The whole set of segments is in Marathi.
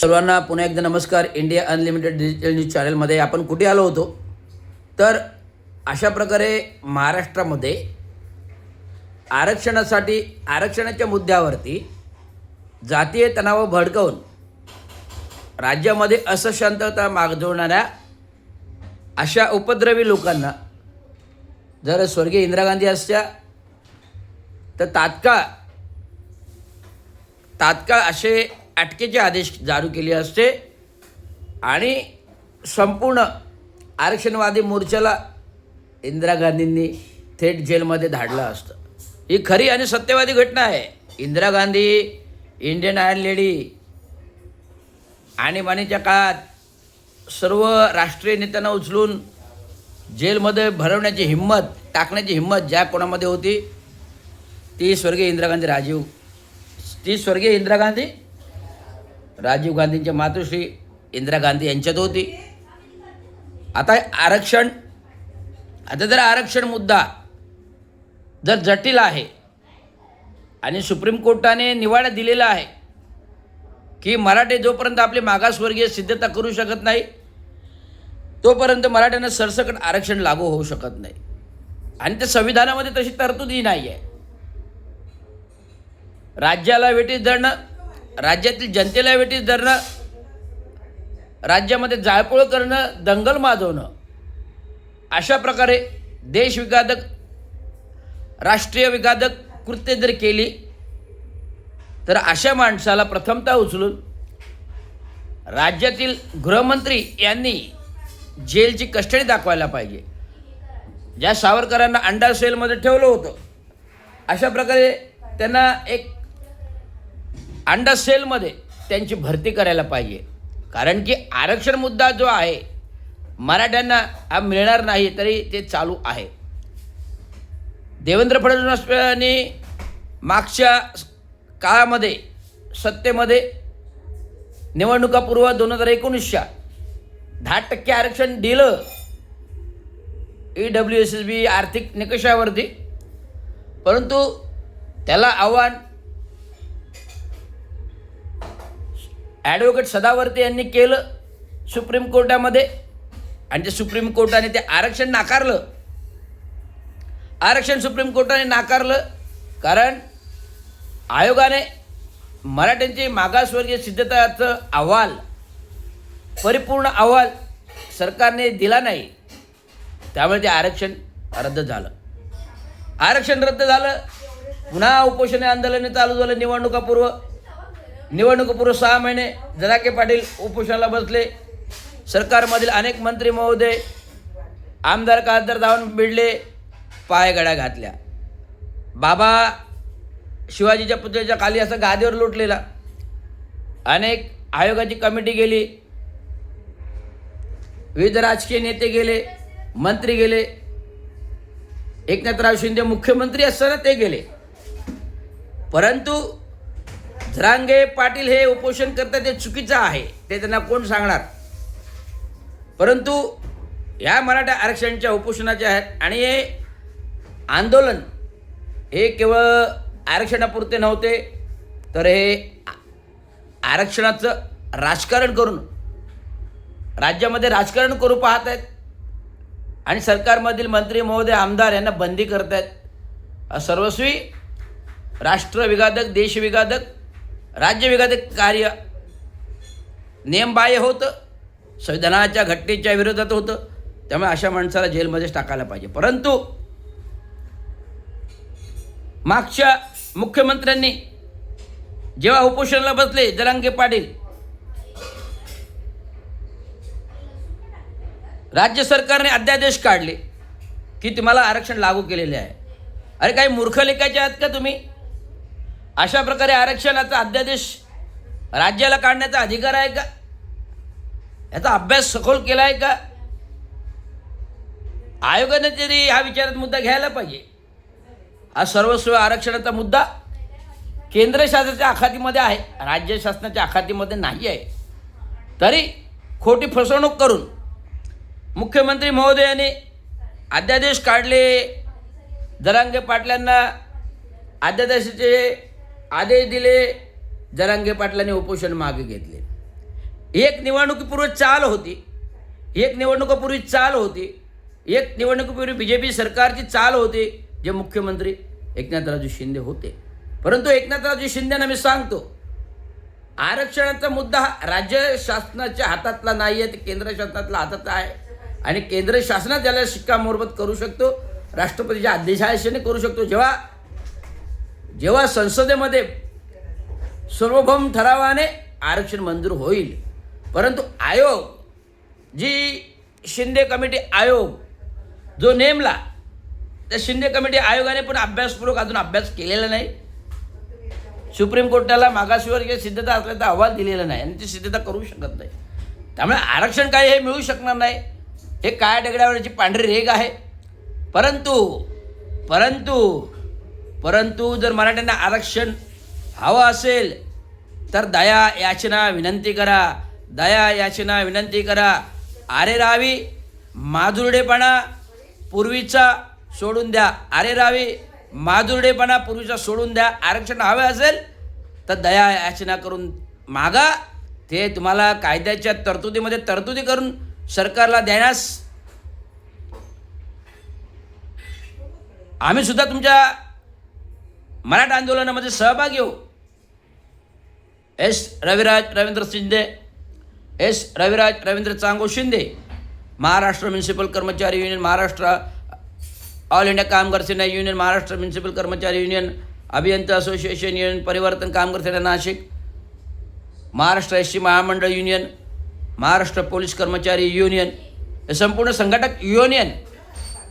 सर्वांना पुन्हा एकदा नमस्कार. इंडिया अनलिमिटेड डिजिटल न्यूज चॅनलमध्ये आपण कुठे आलो होतो तर अशा प्रकारे महाराष्ट्रामध्ये आरक्षणाच्या मुद्द्यावरती जातीय तणाव भडकवून राज्यामध्ये असशांतता मागवणाऱ्या अशा उपद्रवी लोकांना जर स्वर्गीय इंदिरा गांधी असत्या तर तात्काळ असे अटकेचे आदेश जारी केले असते आणि संपूर्ण आरक्षणवादी मोर्चाला इंदिरा गांधींनी थेट जेलमध्ये धाडलं असतं. ही खरी आणि सत्यवादी घटना आहे. Indira Gandhi Indian iron lady आणीबाणीच्या काळात सर्व राष्ट्रीय नेत्यांना उचलून जेलमध्ये भरवण्याची टाकण्याची हिंमत ज्या कोणामध्ये होती ती स्वर्गीय इंदिरा गांधी राजीव गांधींच्या मातोश्री इंदिरा गांधी यांच्यात होती. आता जर आरक्षण मुद्दा जर जटिल आहे आणि सुप्रीम कोर्टाने निवाडा दिलेला आहे की मराठे जोपर्यंत आपली मागासवर्गीय सिद्धता करू शकत नाही तोपर्यंत मराठ्यांना सरसकट आरक्षण लागू होऊ शकत नाही आणि त्या संविधानामध्ये तशी तरतूदही नाही आहे. राज्याला वेठीस धरणं, राज्यातील जनतेला वेठीस धरणं, राज्यामध्ये जाळपोळ करणं, दंगल माजवणं अशा प्रकारे देशविघातक राष्ट्रीय विघातक कृत्य जर केली तर अशा माणसाला प्रथमतः उचलून राज्यातील गृहमंत्री यांनी जेलची कस्टडी दाखवायला पाहिजे. ज्या सावरकरांना अंडर सेलमध्ये ठेवलं होतं अशा प्रकारे त्यांना एक अंडर सेलमध्ये त्यांची भरती करायला पाहिजे. कारण की आरक्षण मुद्दा जो आहे मराठ्यांना हा मिळणार नाही तरी ते चालू आहे. देवेंद्र फडणवीस यांनी मागच्या काळामध्ये सत्तेमध्ये निवडणुकापूर्व 2019च्या 10% आरक्षण दिलं EWSSB आर्थिक निकषावरती, परंतु त्याला आव्हान ॲडव्होकेट सदावर्ते यांनी केलं सुप्रीम कोर्टामध्ये आणि ते सुप्रीम कोर्टाने ते आरक्षण नाकारलं. सुप्रीम कोर्टाने नाकारलं कारण आयोगाने मराठ्यांची मागासवर्गीय सिद्धताचं परिपूर्ण अहवाल सरकारने दिला नाही. त्यामुळे ते आरक्षण रद्द झालं. पुन्हा उपोषण आंदोलन चालू झालं. निवडणुकापूर्व 6 महिने जराके पाटील उपोषणाला बसले. सरकारमधील अनेक मंत्री महोदय आमदार खासदार जाऊन भिडले, पायगड्या घातल्या. बाबा शिवाजीच्या पुतळ्याच्या खाली असं गादीवर लोटलेला. अनेक आयोगाची कमिटी गेली, विविध राजकीय नेते गेले, मंत्री गेले, एकनाथराव शिंदे मुख्यमंत्री असताना ते गेले. परंतु जरांगे पाटील हे उपोषण करतात ते चुकीचं आहे, ते त्यांना कोण सांगणार. परंतु या मराठा आरक्षणाच्या उपोषणाचे आहेत आणि हे आंदोलन हे केवळ आरक्षणापुरते नव्हते तर हे आरक्षणाचं राजकारण करून राज्यामध्ये राजकारण करू पाहत आहेत आणि सरकारमधील मंत्री महोदय आमदार यांना बंदी करत आहेत. सर्वस्वी राष्ट्रविघातक, देशविघातक, राज्यविघातक कार्य नियमबाह्य होतं, संविधानाच्या घटनेच्या विरोधात होतं. त्यामुळे अशा माणसाला जेलमध्येच टाकायला पाहिजे. परंतु मागच्या मुख्यमंत्र्यांनी जेव्हा उपोषणाला बसले जरांगे पाटील, राज्य सरकारने अध्यादेश काढले की तुम्हाला आरक्षण लागू केलेले आहे. अरे काही मूर्ख लेखाचे आहात का तुम्ही? अशा प्रकारे आरक्षणाचा अध्यादेश राज्याला काढण्याचा अधिकार आहे का? याचा अभ्यास सखोल केला आहे का? आयोगाने तरी हा विचारात मुद्दा घ्यायला पाहिजे. हा सर्वस्व आरक्षणाचा मुद्दा केंद्र शासनाच्या आखातीमध्ये आहे, राज्य शासनाच्या आखातीमध्ये नाही आहे. तरी खोटी फसवणूक करून मुख्यमंत्री महोदयाने अध्यादेश काढले. जरांगे पाटलांना अध्यादेशाचे आदेश दिले. जरांगे पाटलांनी उपोषण मागे घेतले. एक निवडणुकीपूर्वी चाल होती, एक निवडणुकीपूर्वी चाल होती, एक निवडणुकीपूर्वी BJP सरकारची चाल होती, जे मुख्यमंत्री एकनाथरावजी शिंदे होते. परंतु एकनाथरावजी शिंदेंना मी सांगतो, आरक्षणाचा मुद्दा हा राज्य शासनाच्या हातातला नाही आहे, ते केंद्र शासनातला हातात आहे. आणि केंद्र शासनात ज्याला शिक्कामोर्तब करू शकतो, राष्ट्रपतीच्या आदेशाने करू शकतो. जेव्हा संसदेमध्ये सार्वभौम ठरावाने आरक्षण मंजूर होईल. परंतु आयोग, जी शिंदे कमिटी आयोग जो नेमला, त्या शिंदे कमिटी आयोगाने पण अभ्यासपूर्वक अजून अभ्यास केलेला नाही. सुप्रीम कोर्टाला मागासवर्गीय सिद्धता असल्याचा अहवाल दिलेला नाही आणि ती सिद्धता करू शकत नाही. त्यामुळे आरक्षण काय हे मिळू शकणार नाही. हे काळ्या दगडावरची पांढरी रेघ आहे. परंतु जर मराठ्यांना आरक्षण हवं असेल तर दया याचना विनंती करा, दया याचना विनंती करा. अरे रावी माजुरडेपणा पूर्वीचा सोडून द्या, अरे रावी माजुरडेपणा पूर्वीचा सोडून द्या. आरक्षण हवे असेल तर दया याचना करून मागा. ते तुम्हाला कायद्याच्या तरतुदीमध्ये तरतुदी करून सरकारला देण्यास आम्ही सुद्धा तुमच्या मराठा आंदोलनामध्ये सहभागी होऊ. रविराज रवींद्र चांगो शिंदे, महाराष्ट्र म्युनिसिपल कर्मचारी युनियन, महाराष्ट्र ऑल इंडिया कामगार सेना युनियन, महाराष्ट्र म्युनिसिपल कर्मचारी युनियन, अभियंता असोसिएशन युनियन, परिवर्तन कामगार सेना नाशिक, महाराष्ट्र SC महामंडळ युनियन, महाराष्ट्र पोलीस कर्मचारी युनियन, हे संपूर्ण संघटक युनियन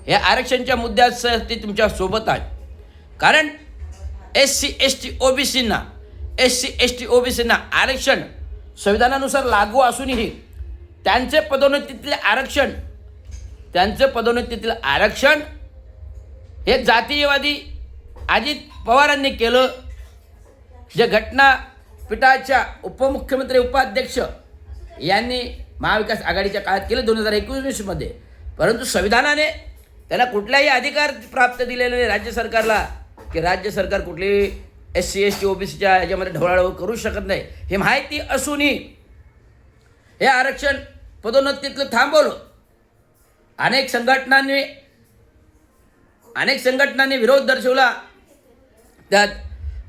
हे आरक्षणच्या मुद्द्यासाठी तुमच्या सोबत आहे. कारण SC ST OBCंना आरक्षण संविधानानुसार लागू असूनही त्यांचे पदोन्नतीतील आरक्षण हे जातीयवादी अजित पवारांनी केलं, जे घटनापीठाच्या उपमुख्यमंत्री उपाध्यक्ष यांनी महाविकास आघाडीच्या काळात केलं 2019मध्ये. परंतु संविधानाने त्यांना कुठलाही अधिकार प्राप्त दिलेला नाही राज्य सरकारला, की राज्य सरकार कुठलीही SC ST OBCच्या याच्यामध्ये ढवळाढवळ करू शकत नाही. हे माहिती असूनही हे आरक्षण पदोन्नतीतलं थांबवलं. अनेक संघटनांनी विरोध दर्शवला. त्यात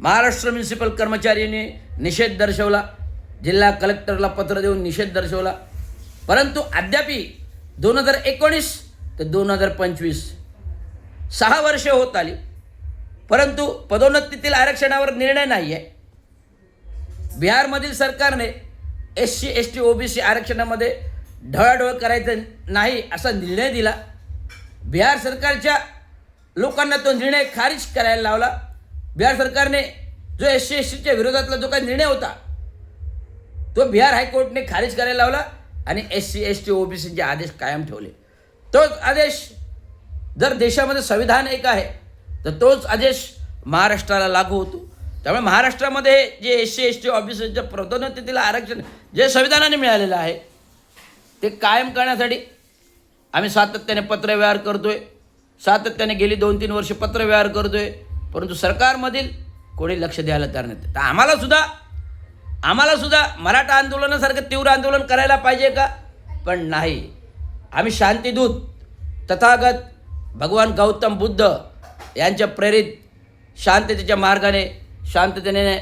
महाराष्ट्र म्युनिसिपल कर्मचाऱ्यांनी निषेध दर्शवला, जिल्हा कलेक्टरला पत्र देऊन निषेध दर्शवला. परंतु अद्यापी 2019 ते 2025 6 वर्षे होत आली, परंतु पदोन्नतीतील आरक्षणावर निर्णय नाही आहे. बिहारमधील सरकारने SC ST OBC आरक्षणामध्ये ढवळाढवळ करायचं नाही असा निर्णय दिला. बिहार सरकारच्या लोकांना तो निर्णय खारिज करायला लावला. बिहार सरकारने जो SC STच्या विरोधातला जो काही निर्णय होता तो बिहार हायकोर्टने खारिज करायला लावला आणि SC ST OBCचे आदेश कायम ठेवले. तोच आदेश जर देशामध्ये संविधान एक आहे तर तोच आदेश महाराष्ट्राला लागू होतो. त्यामुळे महाराष्ट्रामध्ये जे SC ST OBCच्या पदोन्नतीतील आरक्षण जे संविधानाने मिळालेलं आहे ते कायम करण्यासाठी आम्ही सातत्याने पत्रव्यवहार करतोय, सातत्याने गेली 2-3 वर्ष पत्रव्यवहार करतोय. परंतु सरकारमधील कोणी लक्ष द्यायला तयार नाही. तर आम्हाला सुद्धा मराठा आंदोलनासारखं तीव्र आंदोलन करायला पाहिजे का? पण नाही. आम्ही शांतीदूत तथागत भगवान गौतम बुद्ध यांच्या प्रेरित शांततेच्या मार्गाने शांततेने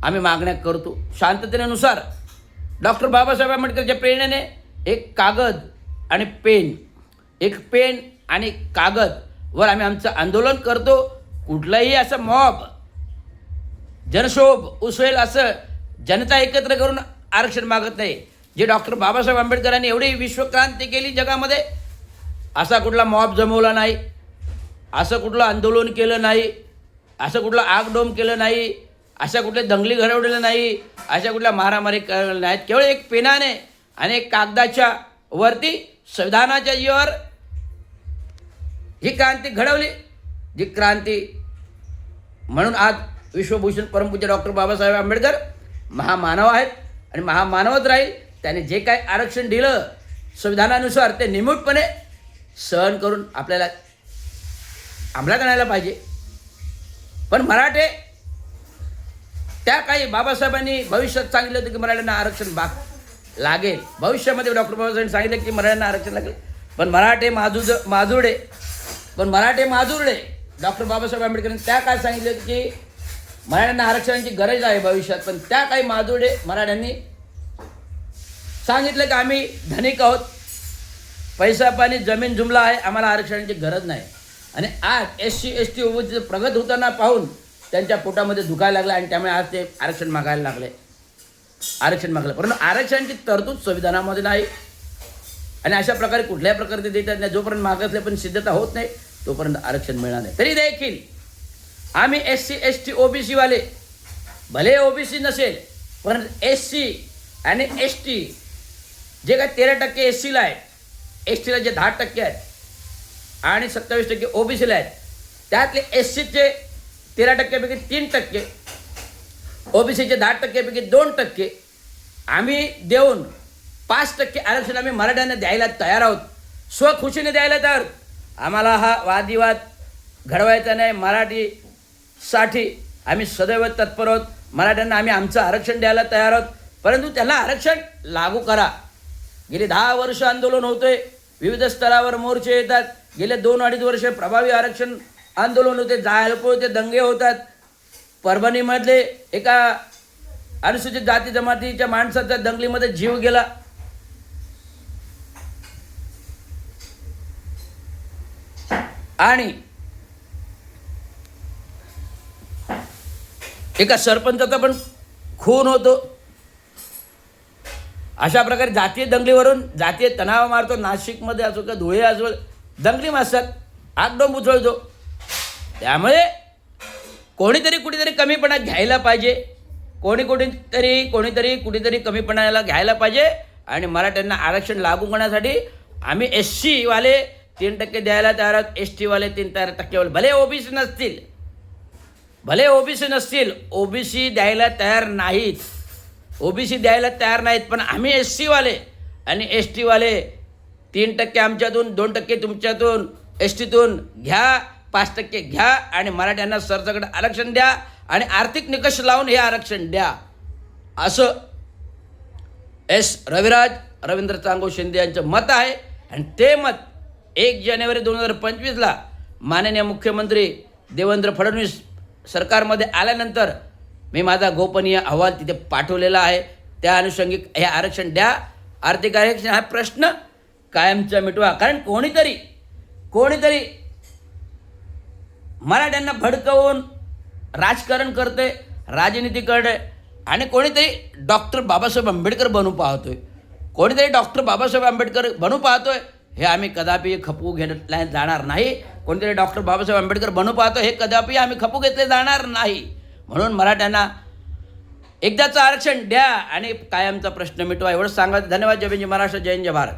आम्ही मागण्या करतो. शांततेनुसार डॉक्टर बाबासाहेब आंबेडकरच्या प्रेरणेने एक पेन आणि कागदवर आम्ही आमचं आंदोलन करतो. कुठलंही असं मॉब जनशोभ उसळेल असं जनता एकत्र करून आरक्षण मागत नाही. जे डॉक्टर बाबासाहेब आंबेडकरांनी एवढी विश्वक्रांती केली जगामध्ये, असा कुठला मॉब जमवला नाही, असं कुठलं आंदोलन केलं नाही, असं कुठलं आगडोम केलं नाही, अशा कुठले दंगली घडवलेलं नाही, अशा कुठल्या मारामारी केलेल्या नाहीत. केवळ एक पेनाने आणि एक कागदाच्या वरती संविधानाच्या जीवावर ही क्रांती घडवली. जी क्रांती म्हणून आज विश्वभूषण परमपूज्य डॉक्टर बाबासाहेब आंबेडकर महामानव आहेत आणि महामानवच राहील. त्याने जे काही आरक्षण दिलं संविधानानुसार ते निमूटपणे सहन करून आपल्याला अंमलात आणायला पाहिजे. पण मराठे त्या काही बाबासाहेबांनी भविष्यात सांगितलं होतं की मराठ्यांना आरक्षण लागेल. भविष्यामध्ये डॉक्टर बाबासाहेबांनी सांगितलं की मराठ्यांना आरक्षण लागेल. पण मराठे माजुरडे डॉक्टर बाबासाहेब आंबेडकरांनी त्या काय सांगितलं की मराठ्यांना आरक्षणाची गरज आहे भविष्यात. पण त्या काही माजुरडे मराठ्यांनी सांगितलं की आम्ही धनिक आहोत, पैसा पाणी जमीन जुमला आहे, आम्हाला आरक्षणाची गरज नाही. आणि आज SC ST ओबीसी प्रगत होताना पाहून त्यांच्या पोटामध्ये दुखायला लागलं आणि त्यामुळे आज ते आरक्षण मागायला लागले. परंतु आरक्षणाची तरतूद संविधानामध्ये नाही आणि अशा प्रकारे कुठल्याही प्रकारे ते देतात नाही. जोपर्यंत मागितले पण सिद्धता होत नाही तोपर्यंत आरक्षण मिळणार नाही. तरी देखील आम्ही SC ST OBC वाले, भले OBC नसेल परंतु SC आणि ST जे काय 13% SCला आहे, STला जे 10% आहेत आणि 27% OBCला आहेत, त्यातले SCचे 13%पैकी 3%, OBCचे 10%पैकी 2% आम्ही देऊन 5% आरक्षण आम्ही मराठ्यांना द्यायला तयार आहोत, स्वखुशीने द्यायला तयार. आम्हाला हा वादविवाद घडवायचा नाही. मराठीसाठी आम्ही सदैव तत्पर आहोत. मराठ्यांना आम्ही आमचं आरक्षण द्यायला तयार आहोत, परंतु त्यांना आरक्षण लागू करा. गेली 10 वर्ष आंदोलन होतोय, विविध स्तरावर मोर्चे येतात. गेले 2-2.5 वर्ष प्रभावी आरक्षण आंदोलन होते, जाळपोळ होते, दंगे होतात. परभणीमधले एका अनुसूचित जाती जमातीच्या माणसाचा दंगलीमध्ये जीव गेला. आणि एका सरपंचाचा पण खून होतो. अशा प्रकारे जातीय दंगलीवरून जातीय तणाव मारतो. नाशिकमध्ये असो का धुळे असो, दंगली मारतात, आगडोंब उचलतो. त्यामुळे कोणीतरी कुठेतरी कमीपणा घ्यायला पाहिजे. कोणीतरी कुठेतरी कमीपणाला घ्यायला पाहिजे. आणि मराठ्यांना आरक्षण लागू करण्यासाठी आम्ही SC वाले 3% द्यायला तयार आहोत, ST वाले 3% वाले. भले OBC नसतील, OBC द्यायला तयार नाहीत, पण आम्ही SC वाले आणि ST वाले 3% आमच्यातून, 2% तुमच्यातून, STतून घ्या, 5% घ्या आणि मराठ्यांना सरसकट आरक्षण द्या आणि आर्थिक निकष लावून हे आरक्षण द्या, असं रवींद्र चांगो शिंदे यांचं मत आहे. आणि ते मत 1 जानेवारी 2025ला माननीय मुख्यमंत्री देवेंद्र फडणवीस सरकारमध्ये आल्यानंतर मी माझा गोपनीय अहवाल तिथे पाठवलेला आहे. त्या अनुषंगिक हे आरक्षण द्या, आर्थिक आरक्षण हा प्रश्न कायमचा मिटवा. कारण कोणीतरी मराठ्यांना भडकवून राजकारण करते, राजनीती करते आणि कोणीतरी डॉक्टर बाबासाहेब आंबेडकर बनू पाहतोय. हे आम्ही कदापि खपवू घेतले जाणार नाही. कोणीतरी डॉक्टर बाबासाहेब आंबेडकर बनू पाहतो, हे कदापि आम्ही खपवू घेतले जाणार नाही. म्हणून मराठ्यांना एकदाचं आरक्षण द्या आणि कायमचा प्रश्न मिटवा. एवढंच सांगा. धन्यवाद. जय हिंद, जय महाराष्ट्र, जय हिंद, जय भारत.